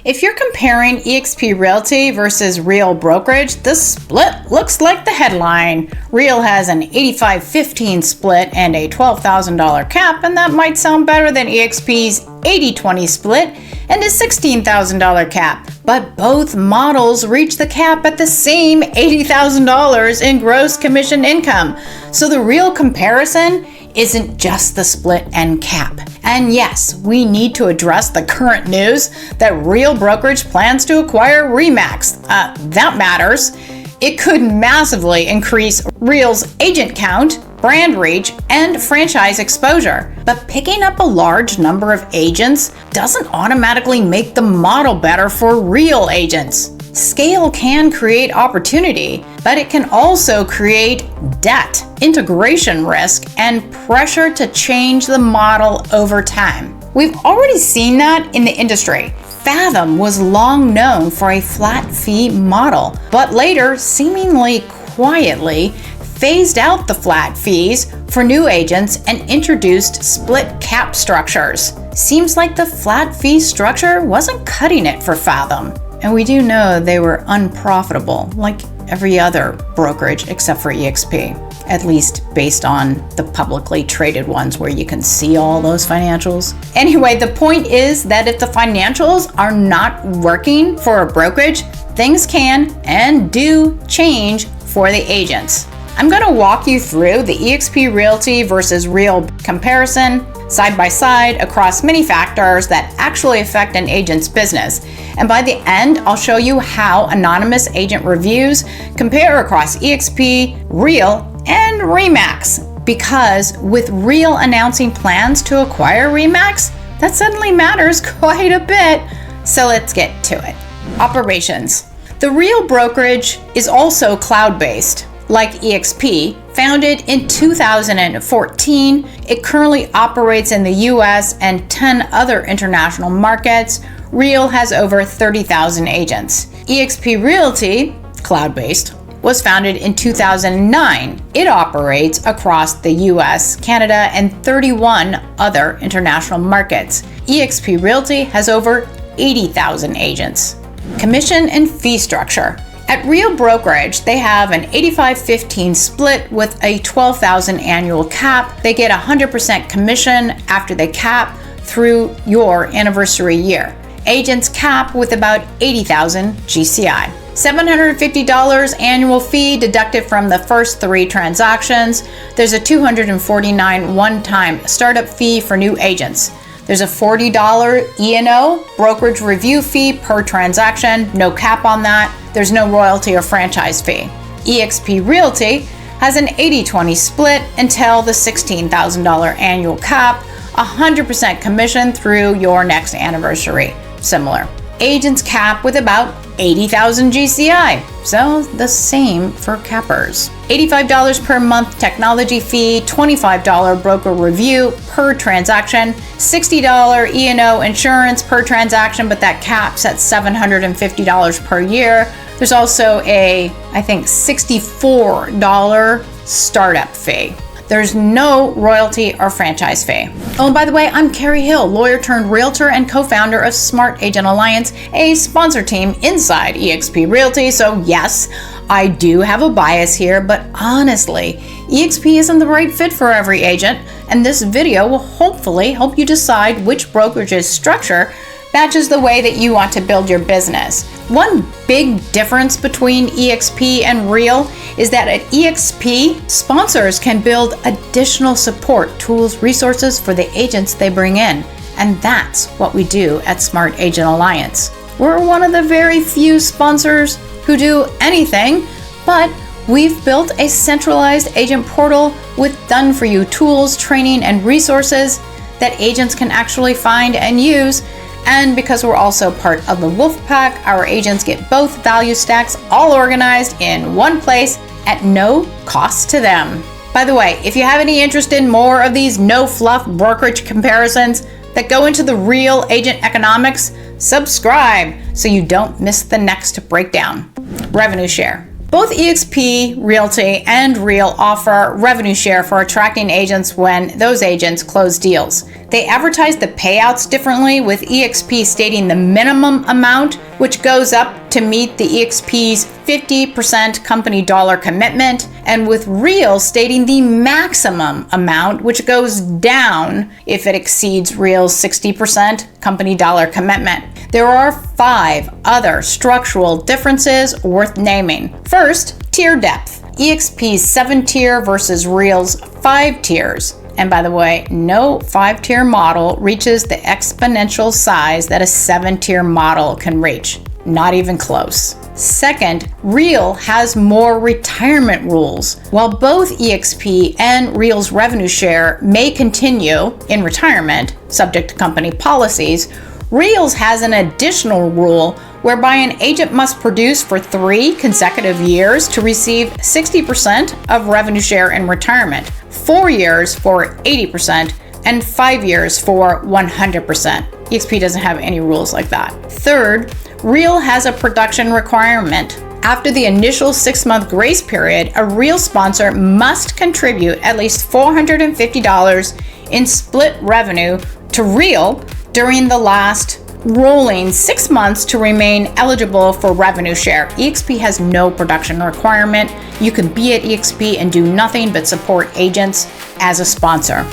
If you're comparing eXp Realty versus Real Brokerage, the split looks like the headline. Real has an 85-15 split and a $12,000 cap, and that might sound better than eXp's 80-20 split and a $16,000 cap. But both models reach the cap at the same $80,000 in gross commission income. So the real comparison isn't just the split and cap. And yes, we need to address the current news that Real Brokerage plans to acquire RE/MAX. That matters. It could massively increase Real's agent count, brand reach, and franchise exposure. But picking up a large number of agents doesn't automatically make the model better for Real agents. Scale can create opportunity, but it can also create debt, integration risk, and pressure to change the model over time. We've already seen that in the industry. Fathom was long known for a flat fee model, but later, seemingly quietly, phased out the flat fees for new agents and introduced split cap structures. Seems like the flat fee structure wasn't cutting it for Fathom. And we do know they were unprofitable, like every other brokerage except for eXp, at least based on the publicly traded ones where you can see all those financials. Anyway, the point is that if the financials are not working for a brokerage, things can and do change for the agents. I'm going to walk you through the eXp Realty versus Real comparison side by side across many factors that actually affect an agent's business. And by the end, I'll show you how anonymous agent reviews compare across eXp, Real, and RE/MAX. Because with Real announcing plans to acquire RE/MAX, that suddenly matters quite a bit. So let's get to it. Operations. The Real Brokerage is also cloud-based. Like eXp, founded in 2014, it currently operates in the US and 10 other international markets. Real has over 30,000 agents. eXp Realty, cloud-based, was founded in 2009. It operates across the US, Canada, and 31 other international markets. eXp Realty has over 80,000 agents. Commission and fee structure. At Real Brokerage, they have an 85-15 split with a $12,000 annual cap. They get 100% commission after they cap through your anniversary year. Agents cap with about 80,000 GCI. $750 annual fee deducted from the first 3 transactions. There's a $249 one-time startup fee for new agents. There's a $40 E&O brokerage review fee per transaction, no cap on that. There's no royalty or franchise fee. eXp Realty has an 80-20 split until the $16,000 annual cap, 100% commission through your next anniversary. Similar. Agents cap with about 80,000 GCI, so the same for cappers. $85 per month technology fee, $25 broker review per transaction, $60 E&O insurance per transaction, but that caps at $750 per year. There's also a, I think, $64 startup fee. There's no royalty or franchise fee. Oh, and by the way, I'm Karrie Hill, lawyer turned realtor and co-founder of Smart Agent Alliance, a sponsor team inside eXp Realty. So yes, I do have a bias here, but honestly, eXp isn't the right fit for every agent, and this video will hopefully help you decide which brokerage's structure matches the way that you want to build your business. One big difference between eXp and Real is that at eXp, sponsors can build additional support, tools, resources for the agents they bring in. And that's what we do at Smart Agent Alliance. We're one of the very few sponsors who do anything, but we've built a centralized agent portal with done-for-you tools, training, and resources that agents can actually find and use. And because we're also part of the Wolfpack, our agents get both value stacks all organized in one place at no cost to them. By the way, if you have any interest in more of these no-fluff brokerage comparisons that go into the real agent economics, subscribe so you don't miss the next breakdown. Revenue share. Both eXp, Realty, and Real offer revenue share for attracting agents when those agents close deals. They advertise the payouts differently, with eXp stating the minimum amount, which goes up to meet the eXp's 50% company dollar commitment, and with Real stating the maximum amount, which goes down if it exceeds Real's 60% company dollar commitment. There are 5 other structural differences worth naming. First, tier depth. eXp's 7-tier versus Real's 5 tiers. And by the way, no 5-tier model reaches the exponential size that a 7-tier model can reach. Not even close. Second, Real has more retirement rules. While both eXp and Real's revenue share may continue in retirement, subject to company policies, Real's has an additional rule whereby an agent must produce for 3 consecutive years to receive 60% of revenue share in retirement, 4 years for 80%, and 5 years for 100%. eXp doesn't have any rules like that. Third, Real has a production requirement. After the initial 6-month grace period, a Real sponsor must contribute at least $450 in split revenue to Real during the last rolling 6 months to remain eligible for revenue share. eXp has no production requirement. You can be at eXp and do nothing but support agents as a sponsor.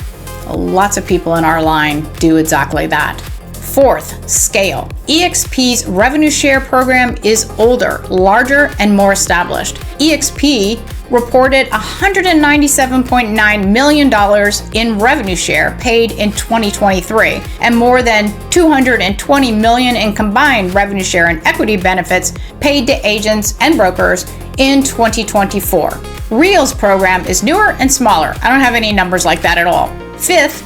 Lots of people in our line do exactly that. Fourth, scale. eXp's revenue share program is older, larger, and more established. eXp reported $197.9 million in revenue share paid in 2023 and more than $220 million in combined revenue share and equity benefits paid to agents and brokers in 2024. Real's program is newer and smaller. I don't have any numbers like that at all. Fifth,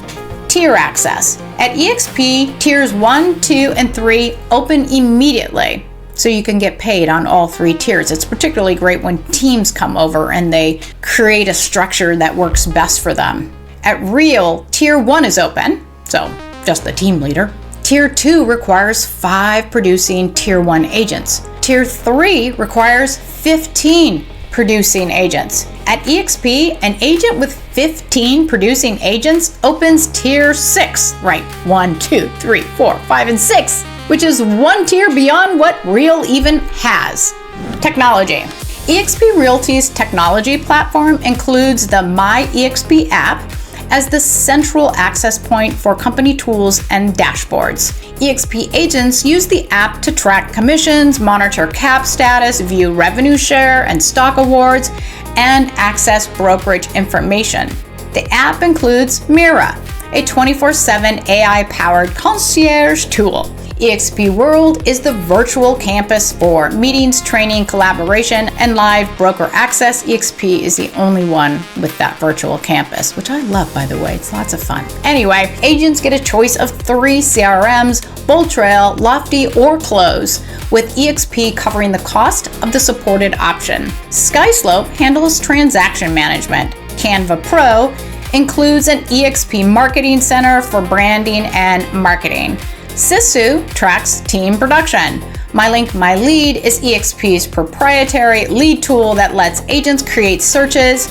tier access. At eXp, tiers 1, 2, and 3 open immediately, so you can get paid on all 3 tiers. It's particularly great when teams come over and they create a structure that works best for them. At Real, tier 1 is open, so just the team leader. Tier 2 requires 5 producing tier 1 agents. Tier 3 requires 15 producing agents. At eXp, an agent with 15 producing agents opens tier 6, right? 1, 2, 3, 4, 5, and 6, which is 1 tier beyond what Real even has. Technology. eXp Realty's technology platform includes the My eXp app as the central access point for company tools and dashboards. eXp agents use the app to track commissions, monitor cap status, view revenue share and stock awards, and access brokerage information. The app includes Mira, a 24/7 AI-powered concierge tool. eXp World is the virtual campus for meetings, training, collaboration, and live broker access. eXp is the only one with that virtual campus, which I love, by the way. It's lots of fun. Anyway, agents get a choice of 3 CRMs, Bold Trail, Lofty, or Close, with eXp covering the cost of the supported option. SkySlope handles transaction management. Canva Pro includes an eXp marketing center for branding and marketing. Sisu tracks team production. MyLink My Lead is eXp's proprietary lead tool that lets agents create searches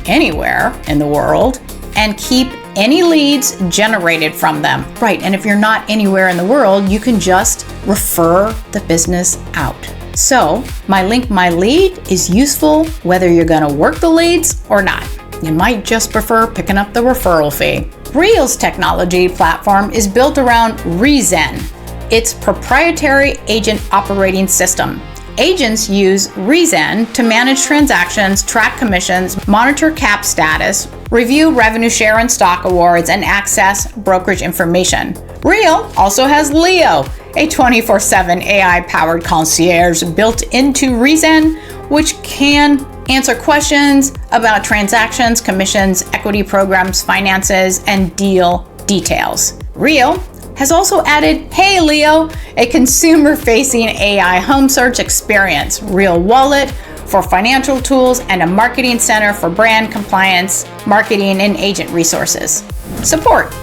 anywhere in the world and keep any leads generated from them. Right, and if you're not anywhere in the world, you can just refer the business out. So, MyLink My Lead is useful whether you're going to work the leads or not. You might just prefer picking up the referral fee. Real's technology platform is built around Rezen, its proprietary agent operating system. Agents use Rezen to manage transactions, track commissions, monitor cap status, review revenue share and stock awards, and access brokerage information. Real also has Leo, a 24/7 AI-powered concierge built into Rezen, which can answer questions about transactions, commissions, equity programs, finances, and deal details. Real has also added Hey Leo, a consumer-facing AI home search experience, Real Wallet for financial tools, and a marketing center for brand compliance, marketing, and agent resources. Support.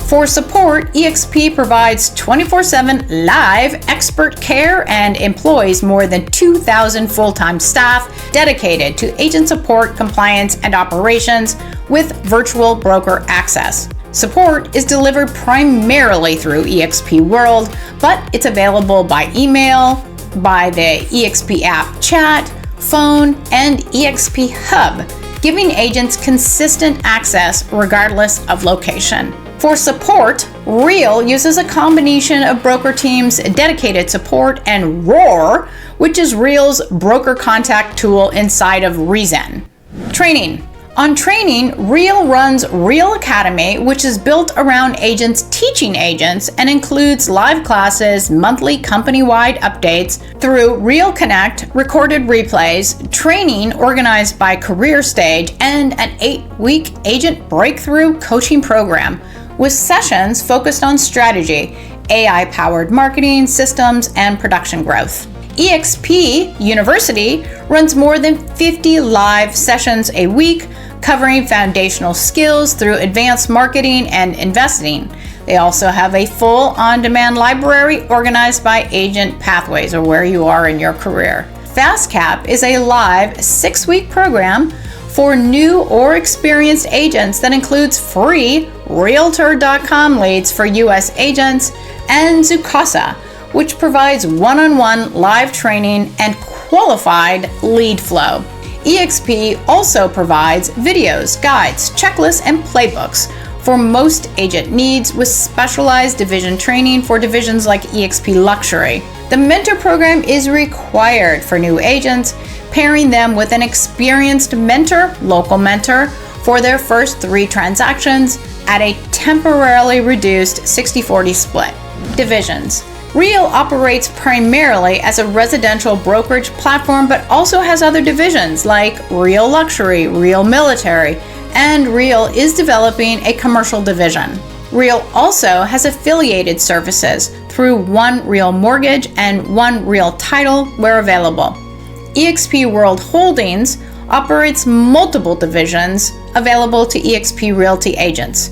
For support, eXp provides 24/7 live expert care and employs more than 2,000 full-time staff dedicated to agent support, compliance, and operations with virtual broker access. Support is delivered primarily through eXp World, but it's available by email, by the eXp app chat, phone, and eXp Hub, giving agents consistent access regardless of location. For support, Real uses a combination of broker teams, dedicated support, and Roar, which is Real's broker contact tool inside of Rezen. Training. On training, Real runs Real Academy, which is built around agents teaching agents and includes live classes, monthly company-wide updates through Real Connect, recorded replays, training organized by career stage, and an 8-week agent breakthrough coaching program with sessions focused on strategy, AI-powered marketing, systems, and production growth. eXp University runs more than 50 live sessions a week, covering foundational skills through advanced marketing and investing. They also have a full on-demand library organized by agent pathways, or where you are in your career. FastCap is a live 6-week program for new or experienced agents that includes free realtor.com leads for US agents, and Zoocasa, which provides one-on-one live training and qualified lead flow. eXp also provides videos, guides, checklists, and playbooks for most agent needs, with specialized division training for divisions like eXp Luxury. The mentor program is required for new agents, pairing them with an experienced mentor, local mentor, for their first 3 transactions at a temporarily reduced 60-40 split. Divisions. Real operates primarily as a residential brokerage platform, but also has other divisions like Real Luxury, Real Military, and Real is developing a commercial division. Real also has affiliated services through One Real Mortgage and One Real Title where available. eXp World Holdings operates multiple divisions available to eXp Realty agents.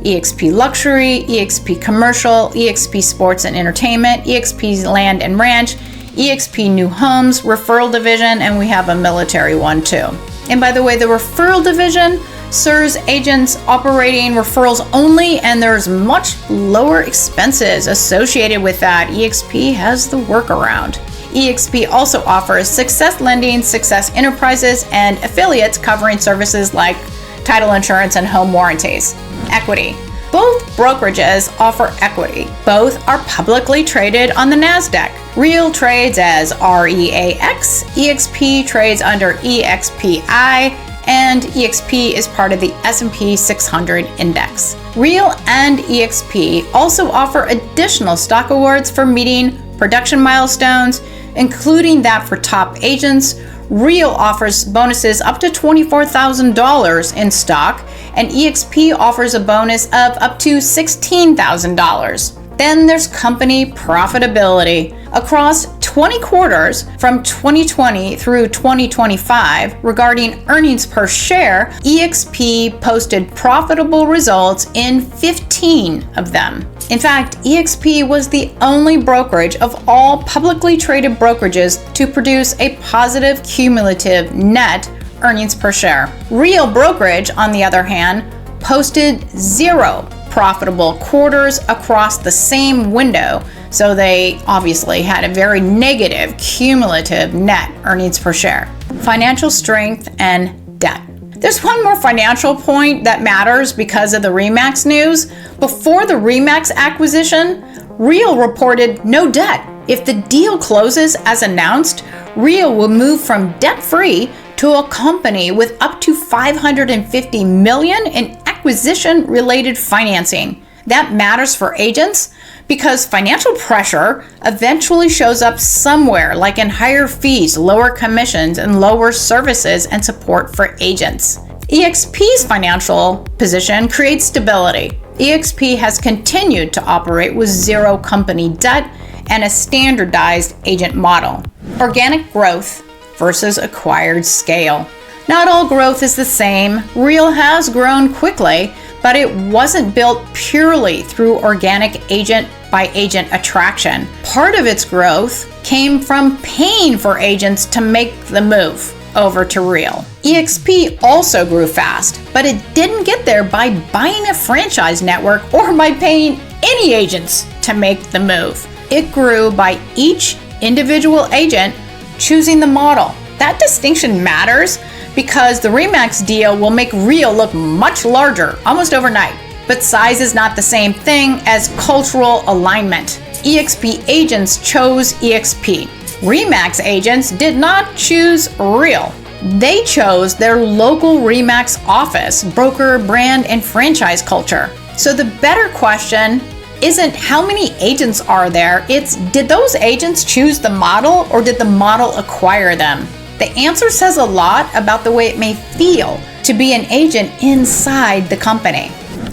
eXp Luxury, eXp Commercial, eXp Sports and Entertainment, eXp Land and Ranch, eXp New Homes, Referral Division, and we have a military one too. And by the way, the Referral Division serves agents operating referrals only, and there's much lower expenses associated with that. eXp has the workaround. eXp also offers Success Lending, Success Enterprises, and affiliates covering services like title insurance and home warranties. Equity. Both brokerages offer equity. Both are publicly traded on the NASDAQ. Real trades as REAX, eXp trades under EXPI, and eXp is part of the S&P 600 index. Real and eXp also offer additional stock awards for meeting production milestones, including that for top agents. Real offers bonuses up to $24,000 in stock, and eXp offers a bonus of up to $16,000. Then there's company profitability. Across 20 quarters from 2020 through 2025, regarding earnings per share, eXp posted profitable results in 15 of them. In fact, eXp was the only brokerage of all publicly traded brokerages to produce a positive cumulative net earnings per share. Real Brokerage, on the other hand, posted 0 profitable quarters across the same window, so they obviously had a very negative cumulative net earnings per share. Financial strength and debt. There's one more financial point that matters because of the RE/MAX news. Before the RE/MAX acquisition, Real reported no debt. If the deal closes as announced, Real will move from debt-free to a company with up to $550 million in acquisition-related financing. That matters for agents because financial pressure eventually shows up somewhere, like in higher fees, lower commissions, and lower services and support for agents. eXp's financial position creates stability. eXp has continued to operate with 0 company debt and a standardized agent model. Organic growth versus acquired scale. Not all growth is the same. Real has grown quickly, but it wasn't built purely through organic agent by agent attraction. Part of its growth came from paying for agents to make the move over to Real. eXp also grew fast, but it didn't get there by buying a franchise network or by paying any agents to make the move. It grew by each individual agent choosing the model. That distinction matters because the RE/MAX deal will make Real look much larger almost overnight. But size is not the same thing as cultural alignment. eXp agents chose eXp. RE/MAX agents did not choose Real. They chose their local RE/MAX office, broker, brand, and franchise culture. So the better question isn't how many agents are there, it's did those agents choose the model or did the model acquire them? The answer says a lot about the way it may feel to be an agent inside the company.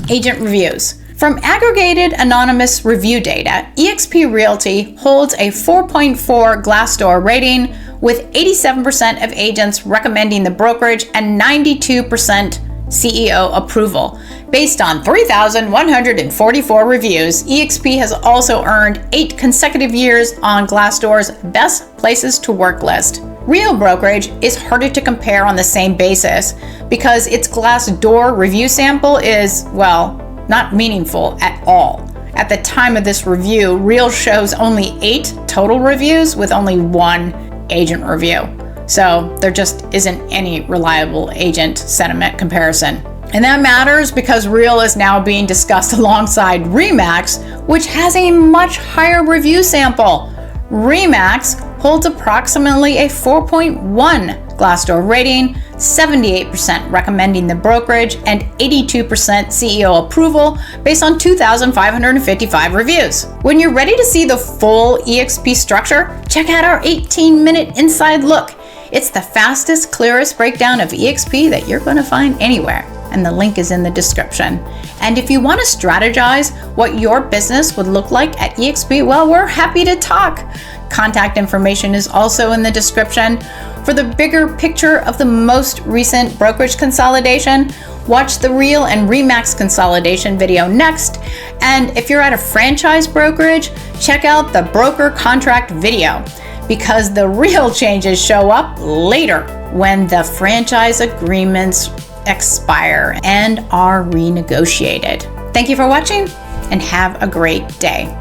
Agent reviews. From aggregated anonymous review data, eXp Realty holds a 4.4 Glassdoor rating with 87% of agents recommending the brokerage and 92% CEO approval. Based on 3,144 reviews, eXp has also earned 8 consecutive years on Glassdoor's Best Places to Work list. Real Brokerage is harder to compare on the same basis because its Glassdoor review sample is, well, not meaningful at all. At the time of this review, Real shows only 8 total reviews with only 1 agent review. So there just isn't any reliable agent sentiment comparison. And that matters because Real is now being discussed alongside RE/MAX, which has a much higher review sample. RE/MAX holds approximately a 4.1 Glassdoor rating, 78% recommending the brokerage, and 82% CEO approval based on 2,555 reviews. When you're ready to see the full eXp structure, check out our 18-minute inside look. It's the fastest, clearest breakdown of eXp that you're going to find anywhere, and the link is in the description. And if you want to strategize what your business would look like at eXp, well, we're happy to talk. Contact information is also in the description. For the bigger picture of the most recent brokerage consolidation, watch the Real and RE/MAX consolidation video next. And if you're at a franchise brokerage, check out the broker contract video because the real changes show up later when the franchise agreements expire and are renegotiated. Thank you for watching and have a great day.